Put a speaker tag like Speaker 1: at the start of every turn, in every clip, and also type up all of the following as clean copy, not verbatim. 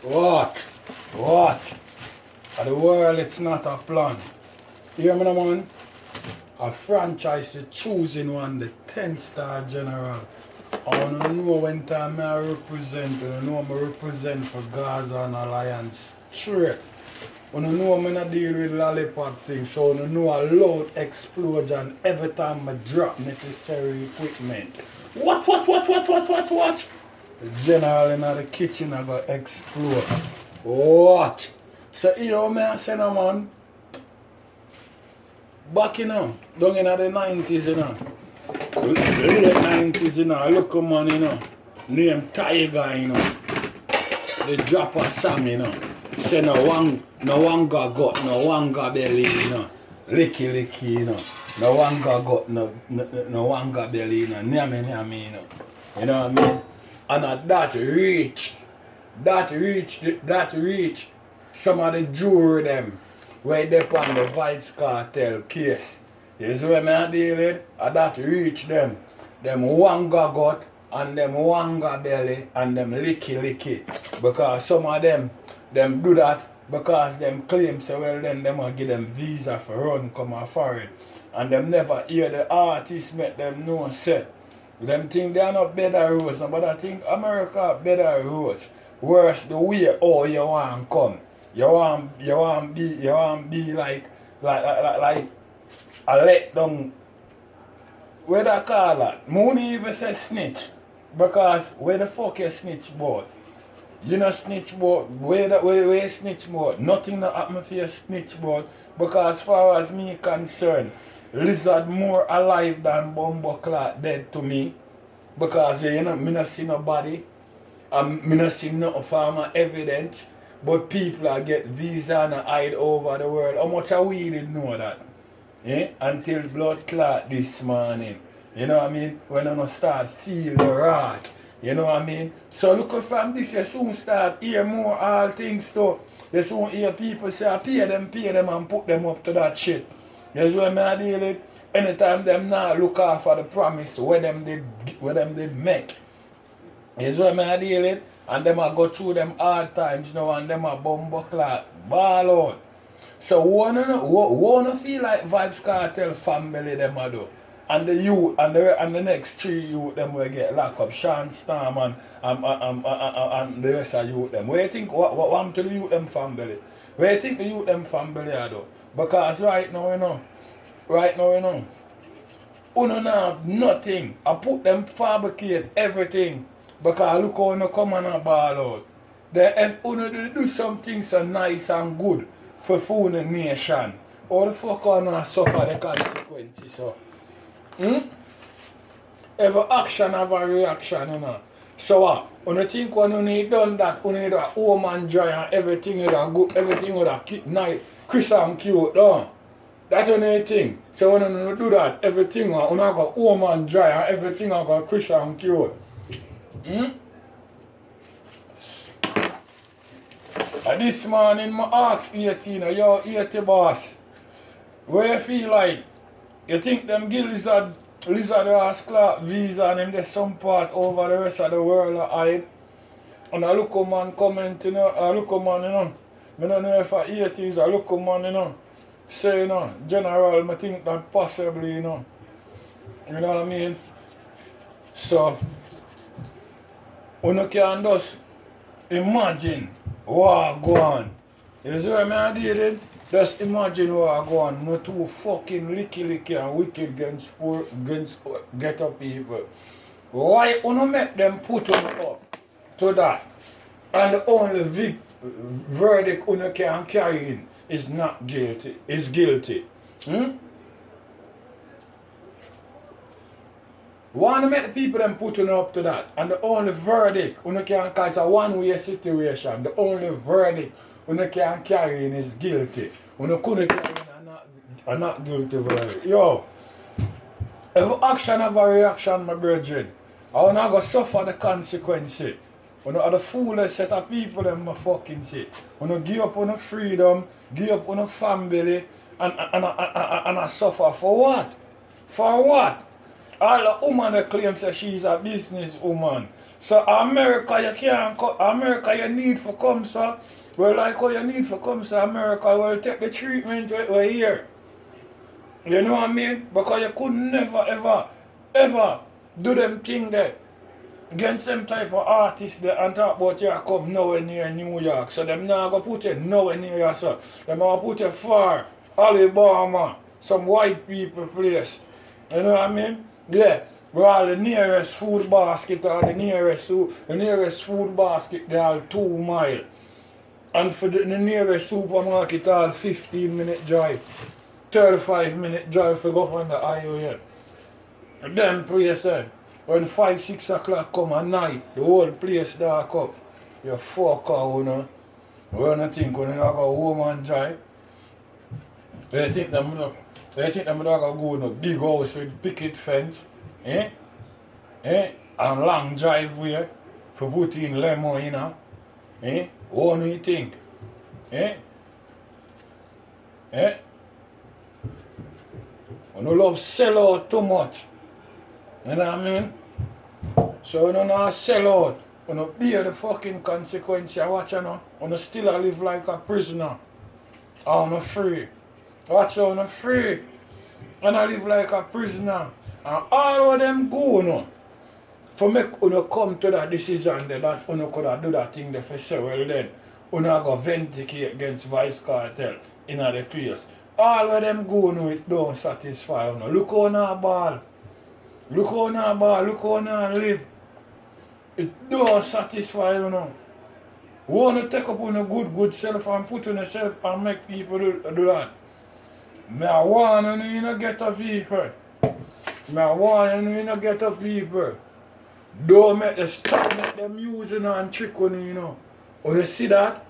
Speaker 1: What? What? What? At the world, it's not a plan. Hear me, man? A franchise is choosing one, the 10-star general. I want to know when time I represent, I know I represent for Gaza and Alliance straight. I know I'm not deal with lollipop things, so I know a loud explosion every time I drop necessary equipment. What? The general in the kitchen are going to explode. What? So here me I say no man. Back down in the 90s, late 90s, look a man, named Tiger, the drop a song, say no wanga gut, no wanga belly, licky, no wanga gut, no wanga belly, nyami, you know what I mean? And that reach some of the jury them where they on the vybz cartel case. You see what I deal with? And that reach them wanga gut and them wanga belly and them licky. Because some of them do that because them claim so well then them will give them visa for run come a foreign. And them never hear the artists make them know say. Them think they are not better roads, but I think America better roads. Worse the way oh you want come. You want be like a let down. Where they call that? Mooney even say snitch. Because where the fuck you snitch about? You know snitch about. Where snitch about? Nothing that happen for you snitch about. Because as far as me concerned, Lizard more alive than Bumbleclot dead to me. Because you know, me not see nobody. And me not see nothing for my evidence. But people are get visa and hide over the world. How much are we didn't know that? Until blood clot this morning. You know what I mean? When I start feel the rot. You know what I mean? So look from this, you soon start hear more all things too. You soon hear people say pay them and put them up to that shit. You see what I deal with? Anytime them now look out for the promise where them did make. You see what I deal with? And them a go through them hard times, and them a Bumbleclot ball out. So wanna feel like vybz cartel family them a do. And the youth and the next 3 youth them will get locked up. Sean Storm and the rest of youth them. Where you think what happened to the youth them family? Where you think the youth them family are do? Because right now, uno not have nothing. I put them fabricate everything. Because look how you come and ball out. Then if you do something so nice and good for food in the nation, how the fuck you suffer the consequences? So? Every action have a reaction, So what? You think when you need done that, you need a home and dry and everything would have good, everything would have keep nice, crisp and cute, That's what you think. So when you do that, everything will go home and dry and everything will go crisp and cute. And this morning I ask 18, yo 80 boss, where you feel like, you think them give lizard ass clock visa and them there's some part over the rest of the world hide? And I look a man comment, I look a man, I don't know if I 80s, I look a man, say, general, I think that possibly, you know what I mean? So, you can just imagine what go on. You see what I did? Just imagine what go on. No two fucking licky and wicked against get up people. Why you make them put them up to that? And the only verdict you can carry in is not guilty. Is guilty. Want to make the people them put you up to that. And the only verdict you can cause a one-way situation. The only verdict you can carry in is guilty. You couldn't carry in a not guilty verdict. Yo, every action have a reaction, my brethren. I want to go suffer the consequences. You know, the foolish set of people them my fucking shit. You give up on the freedom, give up on the family, and I suffer for what? For what? All the woman that claims that she's a business woman. So America you can't America you need for come, sir. Well, like how you need for come, sir, America will take the treatment we're here. You know what I mean? Because you could never ever do them thing there against them type of artists there and talk about you come nowhere near New York. So them not gonna put you nowhere near you, sir. Them gonna put you far, Alabama, some white people place. You know what I mean? Yeah. Where all the nearest food basket or the nearest food basket they are 2 miles. And for the nearest supermarket all 15-minute drive. 35-minute drive for go on the highway. Them place when 5-6 o'clock come at night, the whole place dark up. You fuck out, you know. You don't think when you go home and drive. They think them go in a big house with picket fence, and long driveway for put in lemon, you know. What do you think? You don't love sell out too much. You know what I mean? So you don't not sell out. You don't bear the fucking consequence you watch, you know. You don't still live like a prisoner. Or you not free. Watch how you not free. You not live like a prisoner. And all of them go, you know. For make you come to that decision that you could do that thing there for say, well then, you go vindicate against vybz kartel in the place. All of them go, you know, it don't satisfy, you know. Look how now ball. Look how now ball, look how now live. It don't satisfy, you know. You want to take up on a good self and put on yourself and make people do that. I want you to get up people. I want you to get up people. Don't make them using and trick on you know. When you see that?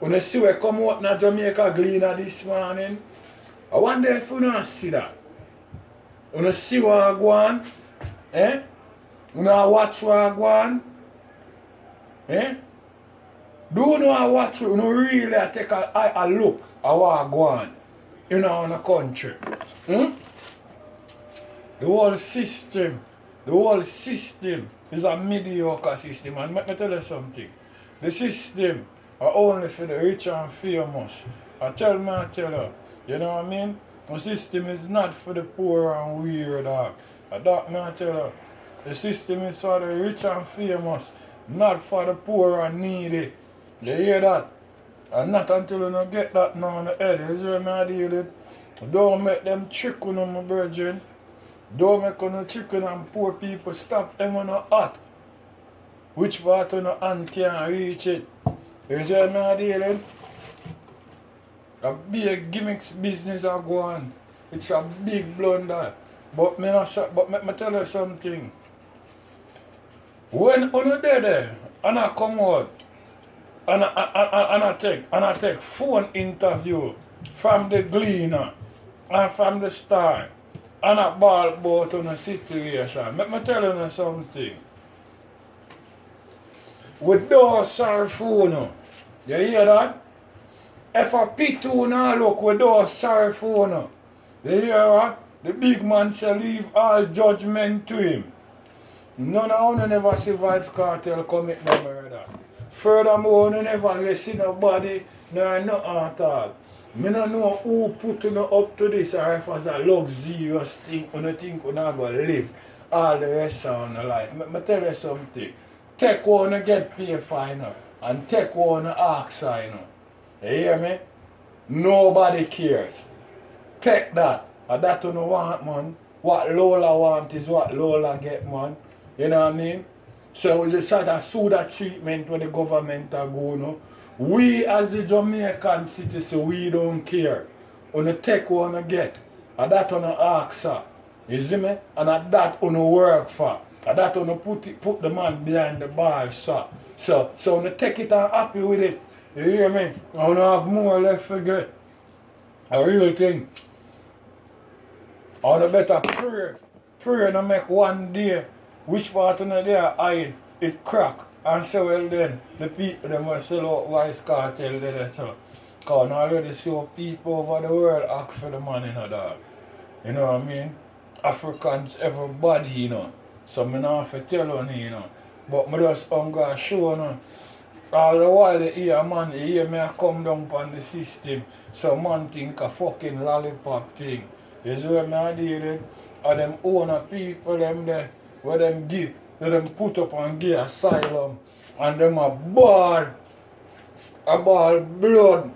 Speaker 1: When you see we come out in Jamaica Gleaner this morning, I wonder if you don't see that. When you see what I go on, you know watch what I go on, do you know I watch it? You know really take a look at what I go on, you know, in the country. The whole system is a mediocre system. And let me tell you something. The system are only for the rich and famous. I tell you, you know what I mean? The system is not for the poor and weird. I tell you. The system is for the rich and famous, not for the poor and needy. You hear that? And not until you don't get that now in the head. Is what I deal with. Don't make them trick on my virgin. Don't make no chicken and poor people stop them on the hot. Which part of the hand can't reach it? You see what I'm dealing? A big gimmicks business are going. It's a big blunder. But let me tell you something. When you there and I come out and I take phone interview from the Gleaner and from the Star and a ball about on a situation. Let me tell you something. We don't serve phone. You hear that? If a P2 now look, we don't serve phone. You hear what? The big man say leave all judgment to him. None of you never see vybz kartel commit no murder. Furthermore, you never see nobody nor nothing at all. I don't know who put you up to this or if it's a luxurious thing you think you're not going to live all the rest of your life. I tell you something. Take one to get paid for you know, and take one to ask you know. You hear me? Nobody cares. Take that. And that you don't want, man. What Lola want is what Lola get, man. You know what I mean? So you sort of sue that treatment where the government are going, no? We as the Jamaican citizens, we don't care. On the take what you get. And that on the ask her. You see me? And that on the work for. And that on the put the man behind the bar, sir. So on the take it and happy with it. You hear me? I don't have more left to get. A real thing. I want to better pray and make one day. Which part of the day hide, it crack. And so well then, the people them will sell out vybz kartel there so. Because I already see people over the world ask for the money, you know, dog. You know what I mean? Africans, everybody, you know. So I don't have to tell you, you know. But I just gonna show no. All the while they hear man, they hear me a come down on the system. So man think a fucking lollipop thing. You see what I deal with? Or them owner people them there, where them give, where them put up and give asylum. And them a ball blood.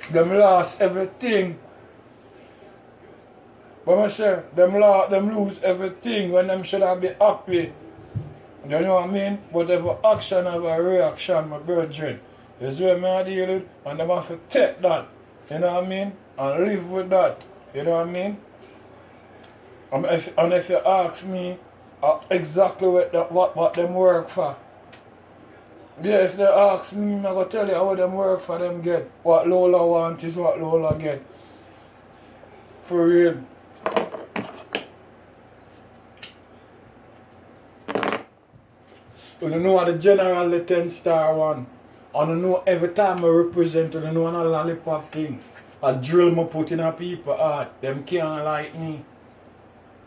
Speaker 1: Them lost everything. But I say, them lose everything when them should have been happy. You know what I mean? Whatever action have a reaction, my brethren. You see what I deal with? And them have to take that. You know what I mean? And live with that. You know what I mean? And if you ask me exactly what them work for. Yeah, if they ask me, I'm going to tell you how them work for them get. What Lola want is what Lola get. For real. You know what the general the 10-star one. And you know every time I represent, you know a lollipop thing. A drill me put in a people heart. Them can't like me.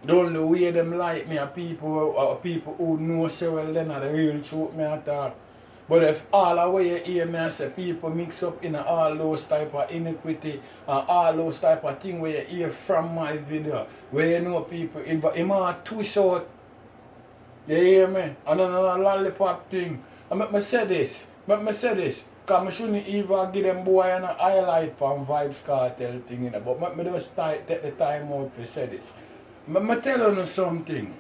Speaker 1: The only way them like me are people who know say well then are the real truth me I talk. But if all the way you hear me I say people mix up in all those type of iniquity and all those type of thing where you hear from my video, where you know people him a twist out. You hear me? And another lollipop thing. And let me say this. Because I shouldn't even give them boy a highlight on vybz kartel thing. You know, but let me just take the time out to say this. Let me tell you something.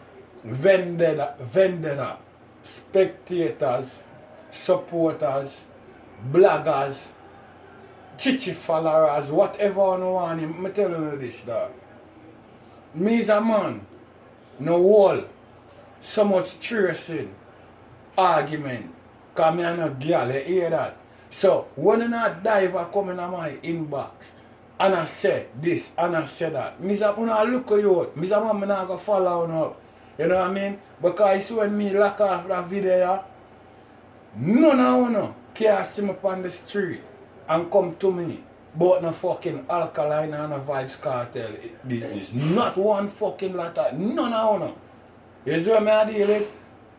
Speaker 1: Vendetta, spectators, supporters, bloggers, chichi followers, whatever you want, let me tell you this, dog. Me is a man, no wall. So much tracing, argument, because me are not girl, you hear that? So, when a diver come in my inbox, and I say this, and I say that, me say, when I look at you, me say, man, I'm not going to follow you up. You know what I mean? Because when me lock off that video, none of you can see me on the street and come to me about no fucking alkaline and no vybz kartel business. Not one fucking lot of, none of you. You see what I deal with?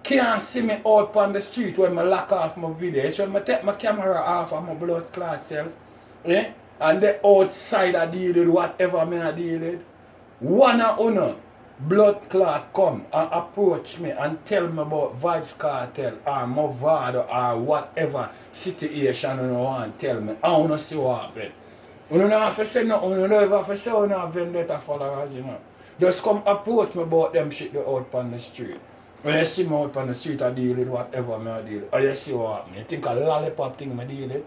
Speaker 1: Can't see me out on the street when I lock off my video. You see when I take my camera off of my blood clot self. Yeah? And the outside I deal with whatever I deal with. One of you blood clot come and approach me and tell me about vybz kartel or Movado or whatever situation you want to tell me. I don't see what happened. You don't have to say nothing. You don't have to say you have vendetta followers, you know. Just come approach me about them shit out on the street. When you see me out on the street, I deal with whatever I deal with. Or you see what happen. You think a lollipop thing I deal with?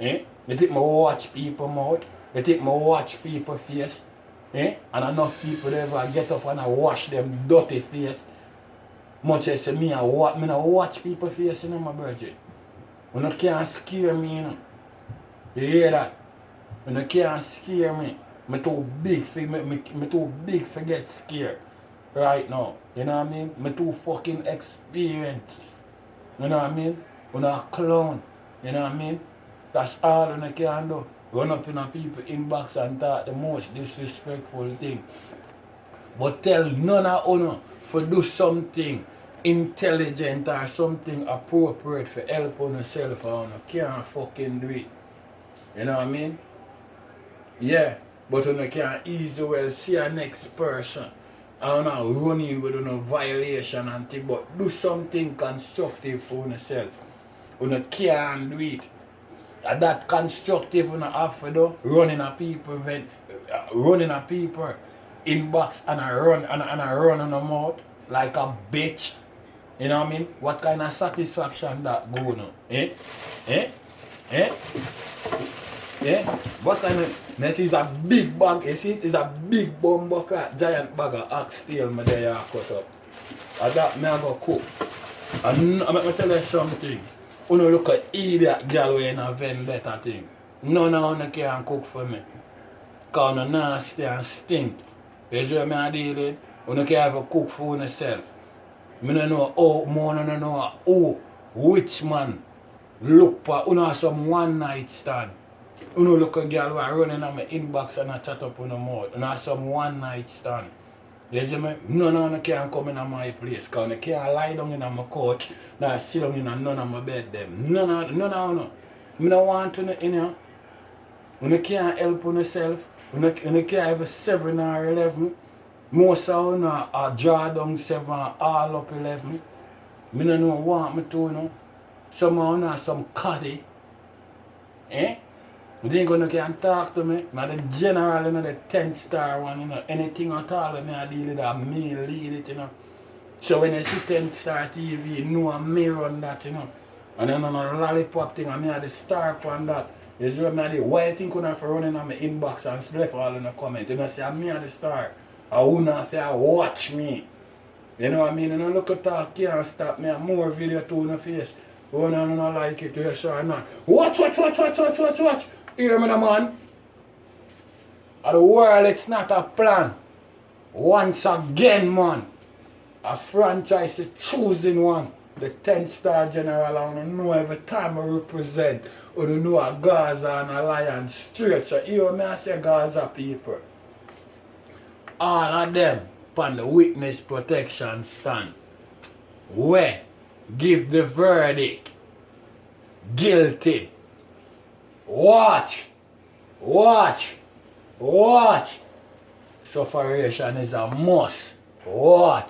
Speaker 1: Eh? You think I watch people mouth? You think I watch people face? Eh? And enough people ever get up and I wash them dirty face. Much as say me, I watch people face, you know, my brother. You can't scare me, you know. You hear that? You can't scare me. I'm too big for get scared right now. You know what I mean? I'm too fucking experienced. You know what I mean? I'm not a clown. You know what I mean? That's all you can do. Run up in a people inbox and talk the most disrespectful thing. But tell none of you to do something intelligent or something appropriate for help on yourself or you can't fucking do it. You know what I mean? Yeah. But you can easily well see a next person and not run in with no violation and thing, but do something constructive for yourself. You can't do it. And that constructive you have to do, running a people inbox and I run on the mouth like a bitch. You know what I mean? What kind of satisfaction that go on? Eh? What kind of... This is a big bag, you see? It's a big bumbo clock, giant bag of oxtail me there cut up. And that me I go cook. And I'm going to tell you something. You know look at idiot girl in a vendetta thing. None of you can cook for me. Because you nasty and stink. You see what I deal with? You can't even cook for yourself. I don't know how, which man look for, you know some one night stand. You know look a girl who running on my inbox and I chat up on the mouth. You know some one night stand. You see me? None of them can come in my place because they can't lie down in my couch nor sit down in none of my bed them. None of them. I don't want to in here. You can't help on yourself. You can't have a 7 or 11. Most of them are draw down 7 all up 11. I don't know what me to, you know. Some of them are some cutty. Eh? You think you can talk to me? I'm the general, you know, the 10-star one, you know. Anything at all when I deal with that, me lead it, you know. So when you see 10-star TV, you know me run that, you know. And then on a lollipop thing, and me had the star on that. You see what I mean? Why you think you have to run in my inbox and left all in the comment? You know, say, me had the star. I wouldn't have to watch me. You know what I mean? And I look at that, can't stop me. More video to the face. Oh, no, not like it, yes or not. Watch. Hear me, man. Of the world, it's not a plan. Once again, man. A franchise is choosing one. The 10-star general, I don't know every time I represent. I don't know a Gaza and Alliance straight. So hear me, I say Gaza people. All of them on the witness protection stand. Where give the verdict. Guilty. Watch. Sufferation is a must. Watch.